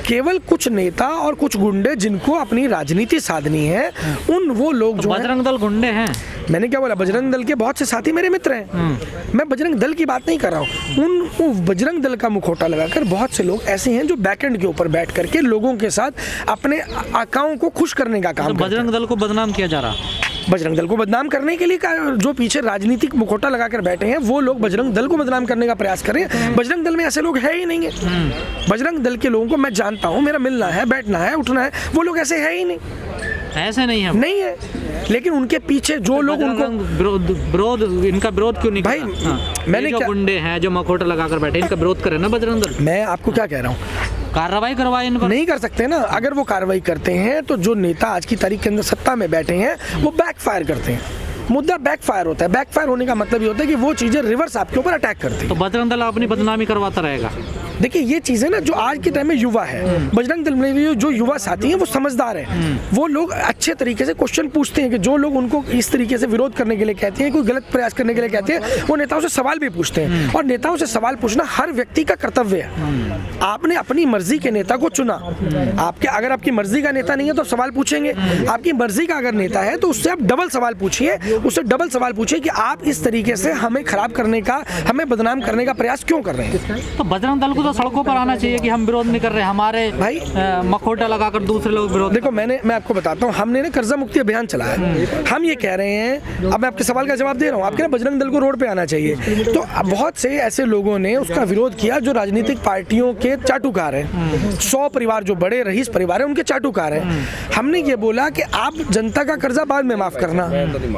केवल कुछ नेता और कुछ गुंडे जिनको अपनी राजनीति साधनी है, वो लोग जो बजरंग दल गुंडे हैं। मैंने क्या बोला, बजरंग दल के बहुत से साथी मेरे मित्र हैं। मैं बजरंग दल की बात नहीं कर रहा हूँ। वो बजरंग दल का मुखौटा लगाकर बहुत से लोग ऐसे हैं जो बैकएंड के ऊपर बैठ करके लोगों के साथ अपने आकाओं को खुश करने का काम करते हैं। बजरंग दल को बदनाम किया जा रहा। बजरंग दल को बदनाम करने के लिए जो पीछे राजनीतिक मुखौटा लगाकर बैठे हैं वो लोग बजरंग दल को बदनाम करने का प्रयास कर रहे हैं। बजरंग दल में ऐसे लोग है ही नहीं है। बजरंग दल के लोगों को मैं जानता हूँ, मेरा मिलना है, बैठना है, उठना है, वो लोग ऐसे है ही नहीं। ऐसे नहीं है, नहीं है। लेकिन उनके पीछे जो लोग उनको इनका विरोध क्यों नहीं भाई मैंने जो गुंडे हैं जो मखौटा लगाकर बैठे, इनका विरोध करे ना बजरंग दल। मैं आपको क्या कह रहा हूँ, कार्रवाई करवाए इन पर। नहीं कर सकते ना। अगर वो कार्रवाई करते हैं तो जो नेता आज की तारीख के अंदर सत्ता में बैठे हैं वो बैकफायर करते हैं। मुद्दा बैकफायर होता है। बैकफायर होने का मतलब ये होता है कि वो चीजें रिवर्स आपके ऊपर अटैक करती है। तो बजरंग दल अपनी बदनामी करवाता रहेगा। देखिए ये चीजें ना जो आज के टाइम में युवा है, बजरंग दल में भी जो युवा साथी हैं वो समझदार हैं। वो लोग अच्छे तरीके से क्वेश्चन पूछते हैं कि जो लोग उनको इस तरीके से विरोध करने के लिए कहते हैं, कोई गलत प्रयास करने के लिए कहते हैं, वो नेताओं से सवाल भी पूछते हैं। और नेताओं से सवाल पूछना हर व्यक्ति का कर्तव्य है। आपने अपनी मर्जी के नेता को चुना। अगर आपकी मर्जी का नेता नहीं है तो सवाल पूछेंगे। आपकी मर्जी का अगर नेता है तो उससे आप डबल सवाल पूछिए। उससे डबल सवाल पूछिए कि आप इस तरीके से हमें खराब करने का, हमें बदनाम करने का प्रयास क्यों कर रहे हैं। तो बजरंग दल को तो सड़कों पर आना चाहिए कि हम विरोध नहीं कर रहे, हमारे भाई मखौटा लगाकर दूसरे लोग विरोध। देखो मैं आपको बताता हूँ, हमने ना कर्जा मुक्ति अभियान चलाया। हम ये कह रहे हैं, अब मैं आपके सवाल का जवाब दे रहा हूँ, आपके ना बजरंग दल को रोड पे आना चाहिए। तो बहुत से ऐसे लोगों ने उसका विरोध किया जो राजनीतिक पार्टियों के चाटुकार हैं। 100 परिवार जो बड़े रईस परिवार है उनके चाटुकार हैं। हमने ये बोला कि आप जनता का कर्जा बाद में माफ करना,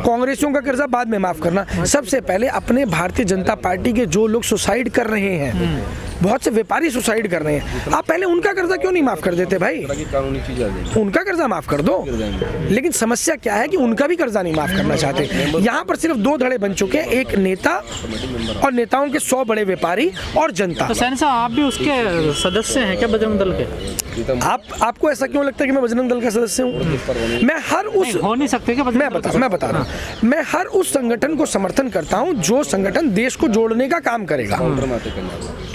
कांग्रेसियों का कर्जा बाद में माफ करना। सबसे पहले अपने भारतीय जनता पार्टी के जो लोग सुसाइड कर रहे हैं, बहुत से व्यापारी सुसाइड कर रहे हैं, आप पहले उनका कर्जा क्यों नहीं माफ कर देते भाई? उनका कर्जा माफ कर दो। लेकिन समस्या क्या है कि उनका भी कर्जा नहीं माफ करना चाहते। यहाँ पर सिर्फ 2 धड़े बन चुके हैं, एक नेता और नेताओं के 100 बड़े व्यापारी और जनता। तो सैन साहब आप भी उसके सदस्य हैं क्या बजरंग दल के? आपको ऐसा क्यों लगता है कि मैं बजरंग दल का सदस्य हूँ? मैं हर उस हो नहीं सकते क्या? मैं बता रहा हूँ, मैं हर उस संगठन को समर्थन करता हूँ जो संगठन देश को जोड़ने का काम करेगा।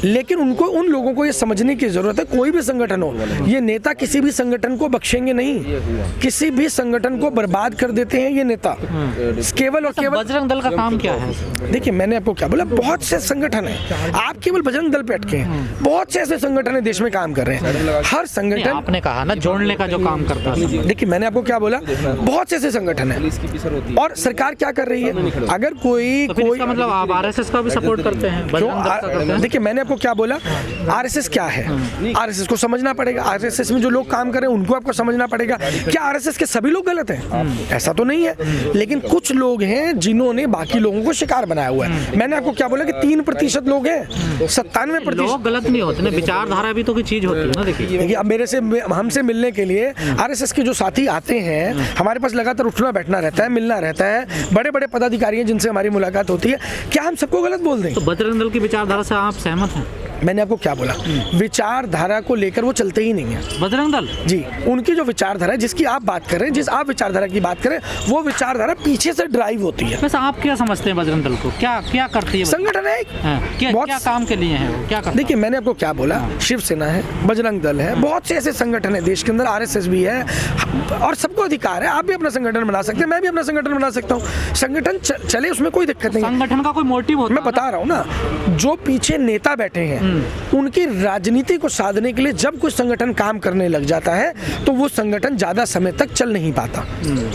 लेकिन उन लोगों को ये समझने की जरूरत है, कोई भी संगठन हो, ये नेता किसी भी संगठन को बख्शेंगे नहीं। किसी भी संगठन को बर्बाद कर देते हैं ये नेता, केवल और केवल। बजरंग दल का काम क्या है? देखिए मैंने आपको क्या बोला, बहुत से संगठन है। आप केवल बजरंग दल पे अटके हैं, बहुत से ऐसे संगठन है देश में काम कर रहे हैं। हर संगठन, आपने कहा ना जोड़ने का जो काम करता है। देखिए मैंने आपको क्या बोला, बहुत से ऐसे संगठन है। और सरकार क्या कर रही है? अगर कोई मतलब आप आरएसएस का भी सपोर्ट करते हैं? देखिए मैंने आपको क्या बोला, आरएसएस क्या है? आरएसएस को समझना पड़ेगा। आरएसएस में जो लोग काम कर रहे हैं उनको आपको समझना पड़ेगा। क्या आरएसएस के सभी लोग गलत हैं? ऐसा तो नहीं है, लेकिन कुछ लोग हैं जिन्होंने बाकी लोगों को शिकार बनाया हुआ है। मैंने आपको क्या बोला कि 3% लोग हैं, 97% लोग गलत नहीं होते ना, विचारधारा भी तो कोई चीज होती है ना। देखिए अब हमसे मिलने के लिए आरएसएस के जो साथी आते हैं, हमारे पास लगातार उठना बैठना रहता है, मिलना रहता है, बड़े बड़े पदाधिकारी हैं जिनसे हमारी मुलाकात होती है। क्या हम सबको गलत बोल दें? तो बजरंग दल की विचारधारा से आप सहमत हैं? मैंने आपको क्या बोला, विचारधारा को लेकर वो चलते ही नहीं है बजरंग दल जी। उनकी जो विचारधारा है, जिसकी आप बात कर रहे हैं, जिस आप विचारधारा की बात करें, वो विचारधारा पीछे से ड्राइव होती है। वैसे आप क्या समझते हैं बजरंग दल को? क्या करती है? संगठन है, क्या काम के लिए है वो? क्या करता? देखिए मैंने आपको क्या बोला, शिवसेना है, बजरंग दल है, बहुत से ऐसे संगठन है देश के अंदर, आरएसएस भी है, और सबको अधिकार है। आप भी अपना संगठन बना सकते हैं, मैं भी अपना संगठन बना सकता हूँ। संगठन चले, उसमें कोई दिक्कत नहीं। संगठन का कोई मोटिव होता है? मैं बता रहा हूँ ना, जो पीछे नेता बैठे हैं उनकी राजनीति को साधने के लिए जब कोई संगठन काम करने लग जाता है तो वो संगठन ज्यादा समय तक चल नहीं पाता।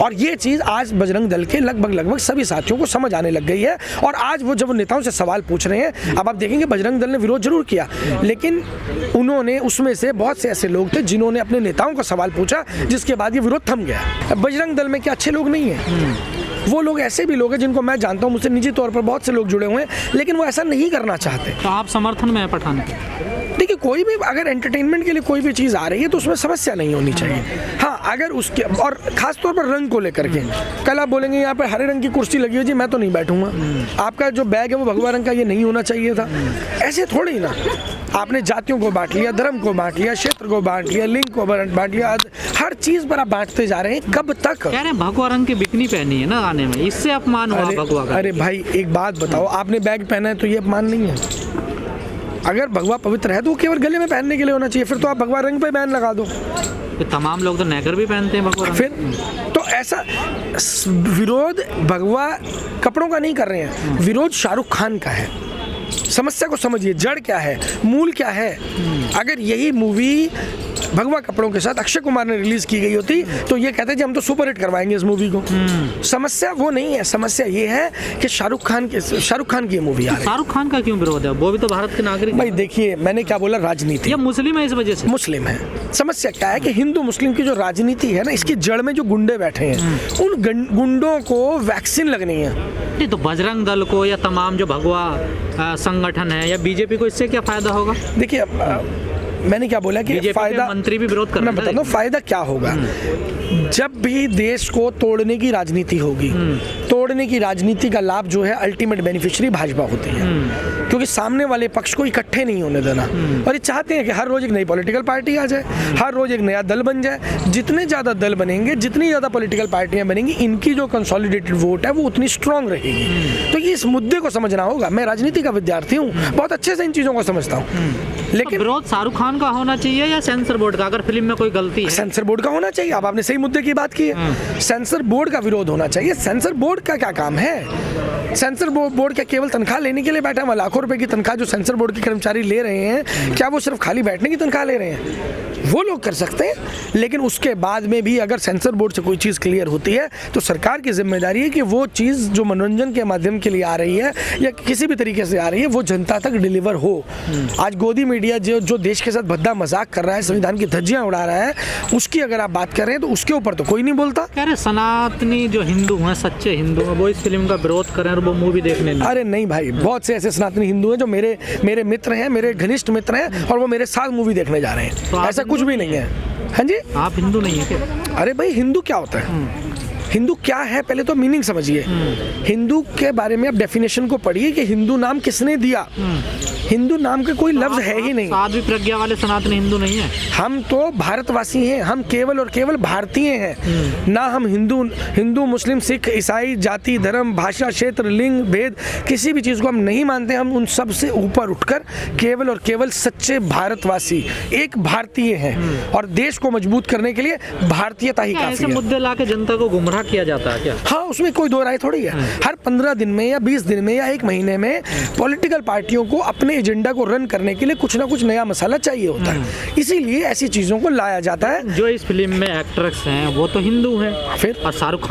और ये चीज आज बजरंग दल के लगभग सभी साथियों को समझ आने लग गई है। और आज वो जब नेताओं से सवाल पूछ रहे हैं, अब आप देखेंगे बजरंग दल ने विरोध जरूर किया, लेकिन उन्होंने उसमें से बहुत से ऐसे लोग थे जिन्होंने अपने नेताओं को सवाल पूछा, जिसके बाद ये विरोध थम गया। बजरंग दल में क्या अच्छे लोग नहीं है? वो लोग ऐसे भी लोग हैं जिनको मैं जानता हूँ, मुझसे निजी तौर पर बहुत से लोग जुड़े हुए हैं, लेकिन वो ऐसा नहीं करना चाहते। तो आप समर्थन में है पठान के? देखिए कोई भी अगर एंटरटेनमेंट के लिए कोई भी चीज़ आ रही है तो उसमें समस्या नहीं होनी चाहिए। हाँ, अगर उसके, और खास तौर पर रंग को लेकर के, कल आप बोलेंगे यहाँ पर हरे रंग की कुर्सी लगी है जी, मैं तो नहीं बैठूंगा। आपका जो बैग है वो भगवा रंग का, ये नहीं होना चाहिए था। ऐसे थोड़ी ना, आपने जातियों को बांट लिया, धर्म को बांट लिया, क्षेत्र को बांट लिया, लिंग को बांट लिया, हर चीज पर आप बांटते जा रहे हैं। कब तक? कह रहे हैं भगवा रंग की बिकनी पहनी है ना आने में, इससे अपमान हुआ भगवा का। अरे भाई एक बात बताओ, आपने बैग पहना है तो ये अपमान नहीं है? अगर भगवा पवित्र है तो वो केवल गले में पहनने के लिए होना चाहिए, फिर तो आप भगवा रंग पे बैन लगा दो। तो तमाम लोग तो नेकर भी पहनते हैं भगवा रंग। फिर तो ऐसा विरोध भगवा कपड़ों का नहीं कर रहे हैं, विरोध शाहरुख खान का है। समस्या को समझिए, जड़ क्या है, मूल क्या है। अगर यही मूवी भगवा कपड़ों के साथ अक्षय कुमार ने रिलीज की गई होती तो ये कहते जी हम तो सुपर हिट करवाएंगे इस मूवी को। समस्या वो नहीं है, समस्या ये है कि शाहरुख खान की ये मूवी आ रही है। शाहरुख खान का क्यों विरोध है? वो भी तो भारत के नागरिक भाई देखिए, मैंने क्या बोला, राजनीति। या मुस्लिम है इस वजह से? मुस्लिम है। समस्या क्या है कि हिंदू मुस्लिम की जो राजनीति है ना, इसकी जड़ में जो गुंडे बैठे हैं, उन गुंडों को वैक्सीन लगनी है। नहीं तो बजरंग दल को या तमाम जो भगवा संगठन है या बीजेपी को इससे क्या फायदा होगा? देखिए मैंने क्या बोला कि फायदा, मंत्री भी विरोध कर रहे हैं। मैं बताता हूँ फायदा क्या होगा। जब भी देश को तोड़ने की राजनीति होगी, तोड़ने की राजनीति का लाभ जो है अल्टीमेट बेनिफिशियरी भाजपा होती है, क्योंकि सामने वाले पक्ष को इकट्ठे नहीं होने देना। और ये चाहते हैं कि हर रोज एक नई पॉलिटिकल पार्टी आ जाए, हर रोज एक नया दल बन जाए। जितने ज़्यादा दल बनेंगे, जितनी ज़्यादा पॉलिटिकल पार्टियां बनेंगी, इनकी जो कंसोलिडेटेड वोट है वो उतनी स्ट्रांग रहेगी। तो ये इस मुद्दे को समझना होगा। मैं राजनीति का विद्यार्थी हूँ, बहुत अच्छे से इन चीज़ों को समझता हूँ। लेकिन विरोध शाहरुख खान का होना चाहिए या सेंसर बोर्ड का? अगर फिल्म में कोई गलती है, सेंसर बोर्ड का होना चाहिए। अब आपने सही मुद्दे की बात की है, सेंसर बोर्ड का विरोध होना चाहिए। सेंसर बोर्ड का क्या काम है? सेंसर बोर्ड क्या केवल तनख्वाह लेने के लिए बैठा है? लाखों रुपए की तनख्वाह जो सेंसर बोर्ड के कर्मचारी ले रहे हैं, क्या वो सिर्फ खाली बैठने की तनख्वाह ले रहे हैं? वो लोग कर सकते हैं, लेकिन उसके बाद में भी अगर सेंसर बोर्ड से कोई चीज़ क्लियर होती है तो सरकार की जिम्मेदारी है कि वो चीज़ जो मनोरंजन के माध्यम के लिए आ रही है या किसी भी तरीके से आ रही है वो जनता तक डिलीवर हो। आज गोदी मीडिया जो देश के साथ भद्दा मजाक कर रहा है, संविधान की धज्जियां उड़ा रहा है, उसकी अगर आप बात कर रहे हैं तो उसके ऊपर तो कोई नहीं बोलता। कह रहे सनातनी जो हिंदू हैं, सच्चे हिंदू हैं, वो इस फिल्म का विरोध करें और वो मूवी देखने नहीं। अरे नहीं भाई, बहुत से ऐसे सनातनी हिंदू हैं जो मेरे मित्र हैं, मेरे घनिष्ठ मित्र हैं, और वो मेरे साथ मूवी देखने जा रहे हैं। तो ऐसा कुछ भी नहीं है। हाँ जी, आप हिंदू नहीं है क्या? अरे भाई, हिंदू क्या होता है? हिंदू क्या है पहले तो मीनिंग समझिए। हिंदू के बारे में आप डेफिनेशन को पढ़िए कि हिंदू नाम किसने दिया। हिंदू नाम का कोई लफ्ज है ही नहीं। साध्वी प्रज्ञा वाले सनातनी हिंदू नहीं है। हम तो भारतवासी हैं, हम केवल और केवल भारतीय हैं ना। हम हिंदू मुस्लिम सिख ईसाई जाति धर्म भाषा क्षेत्र लिंग भेद किसी भी चीज़ को हम नहीं मानते। हम उन सब से ऊपर उठकर केवल और केवल सच्चे भारतवासी एक भारतीय हैं, और देश को मजबूत करने के लिए भारतीयता ही काफी है। ऐसे मुद्दे लाके जनता को गुमराह किया जाता है क्या? हाँ, उसमें कोई दो राय थोड़ी है। हर 15 दिन में या 20 दिन में या एक महीने में पॉलिटिकल पार्टियों को अपने एजेंडा को रन करने के लिए कुछ ना कुछ नया मसाला चाहिए होता है, इसीलिए ऐसी चीजों को लाया जाता है। जो इस फिल्म में एक्ट्रेस हैं वो तो हिंदू हैं, फिर और शाहरुख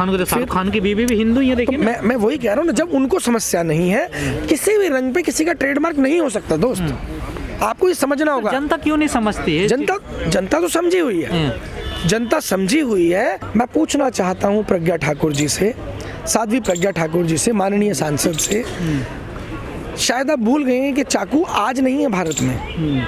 खान की बीवी भी हिंदू ही है। देखिए, तो मैं वही कह रहा हूँ ना, जब उनको समस्या नहीं है, किसी भी रंग पे किसी का ट्रेडमार्क नहीं हो सकता दोस्त। आपको ये समझना होगा। जनता क्यों नहीं समझती है? जनता तो समझी हुई है, जनता समझी हुई है। मैं पूछना चाहता हूँ प्रज्ञा ठाकुर जी से, साध्वी प्रज्ञा ठाकुर जी से, माननीय सांसद से, शायद आप भूल गए हैं कि चाकू आज नहीं है भारत में।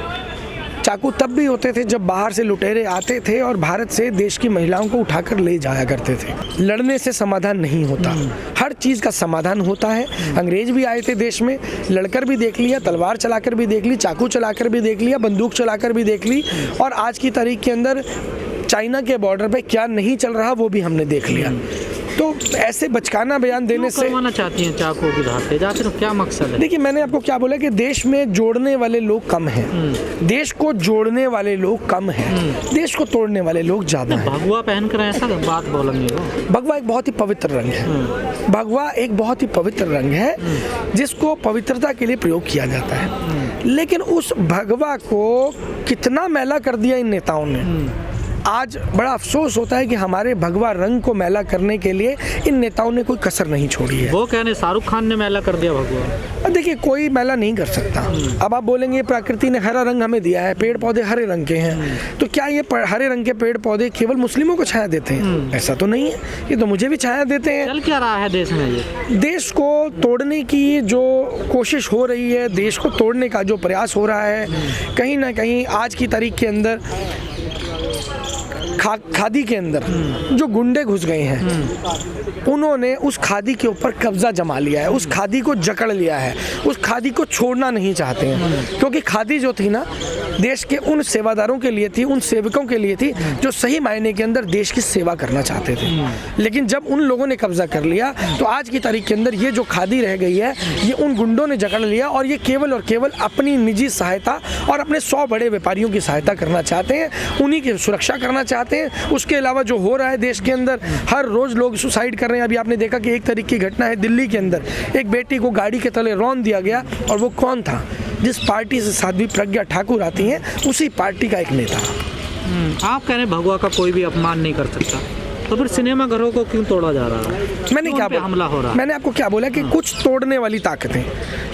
चाकू तब भी होते थे जब बाहर से लुटेरे आते थे और भारत से देश की महिलाओं को उठाकर ले जाया करते थे। लड़ने से समाधान नहीं होता, हर चीज़ का समाधान होता है। अंग्रेज भी आए थे देश में, लड़कर भी देख लिया, तलवार चलाकर भी देख ली, चाकू चलाकर भी देख लिया, बंदूक चलाकर भी देख ली, और आज की तारीख के अंदर चाइना के बॉर्डर पे क्या नहीं चल रहा वो भी हमने देख लिया। तो ऐसे बचकाना बयान देने से करवाना चाहती हैं चाकू की धार पे जाकर, तो क्या मकसद है? देखिए, मैंने आपको क्या बोला कि देश में जोड़ने वाले लोग कम हैं, देश को जोड़ने वाले लोग कम हैं, देश को तोड़ने वाले लोग ज्यादा हैं। भगवा पहनकर ऐसा बात बोलेंगे वो? भगवा एक बहुत ही पवित्र रंग है। भगवा एक बहुत ही पवित्र रंग है जिसको पवित्रता के लिए प्रयोग किया जाता है, लेकिन उस भगवा को कितना मैला कर दिया इन नेताओं ने। आज बड़ा अफसोस होता है कि हमारे भगवा रंग को मैला करने के लिए इन नेताओं ने कोई कसर नहीं छोड़ी है। वो कहने शाहरुख खान ने मैला कर दिया भगवा। देखिए, कोई मैला नहीं कर सकता। अब आप बोलेंगे प्रकृति ने हरा रंग हमें दिया है, पेड़ पौधे हरे रंग के हैं, तो क्या ये हरे रंग के पेड़ पौधे केवल मुस्लिमों को छाया देते हैं? ऐसा तो नहीं है, ये तो मुझे भी छाया देते हैं। चल क्या रहा है देश में? ये देश को तोड़ने की जो कोशिश हो रही है, देश को तोड़ने का जो प्रयास हो रहा है, कहीं ना कहीं आज की तारीख के अंदर खादी के अंदर जो गुंडे घुस गए हैं, उन्होंने उस खादी के ऊपर कब्जा जमा लिया है, उस खादी को जकड़ लिया है, उस खादी को छोड़ना नहीं चाहते हैं। क्योंकि खादी जो थी ना, देश के उन सेवादारों के लिए थी, उन सेवकों के लिए थी जो सही मायने के अंदर देश की सेवा करना चाहते थे। लेकिन जब उन लोगों ने कब्जा कर लिया तो आज की तारीख के अंदर ये जो खादी रह गई है, ये उन गुंडों ने जकड़ लिया और ये केवल और केवल अपनी निजी सहायता और अपने 100 बड़े व्यापारियों की सहायता करना चाहते हैं, उन्हीं की सुरक्षा करना चाहते हैं। उसके अलावा जो हो रहा है देश के अंदर, हर रोज लोग सुसाइड कर रहे हैं। अभी आपने देखा कि एक तारीख की घटना है, दिल्ली के अंदर एक बेटी को गाड़ी के तले रौंद दिया गया, और वो कौन था? जिस पार्टी से साध्वी प्रज्ञा ठाकुर आती हैं, उसी पार्टी का एक नेता। आप कह रहे हैं भगवा का कोई भी अपमान नहीं कर सकता, तो फिर सिनेमा घरों को क्यों तोड़ा जा रहा है? मैंने क्या बोला? हमला हो रहा है? मैंने आपको क्या बोला कि कुछ तोड़ने वाली ताकतें,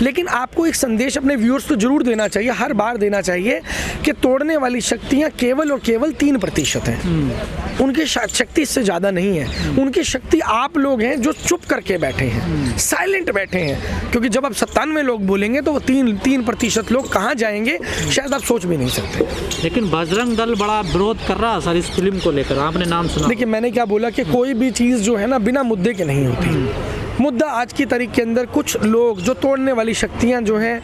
लेकिन आपको एक संदेश अपने व्यूअर्स को जरूर देना चाहिए, हर बार देना चाहिए कि तोड़ने वाली शक्तियां केवल और केवल 3% हैं। उनकी शक्ति इससे ज़्यादा नहीं है। उनकी शक्ति आप लोग हैं जो चुप करके बैठे हैं, साइलेंट बैठे हैं। क्योंकि जब आप 97 लोग बोलेंगे तो वो 3% लोग कहाँ जाएंगे, शायद आप सोच भी नहीं सकते। लेकिन बजरंग दल बड़ा विरोध कर रहा है सर इस फिल्म को लेकर, आपने नाम सुना? देखिए, मैंने क्या बोला कि कोई भी चीज़ जो है ना बिना मुद्दे के नहीं होती। मुद्दा आज की तारीख के अंदर कुछ लोग जो तोड़ने वाली शक्तियां जो हैं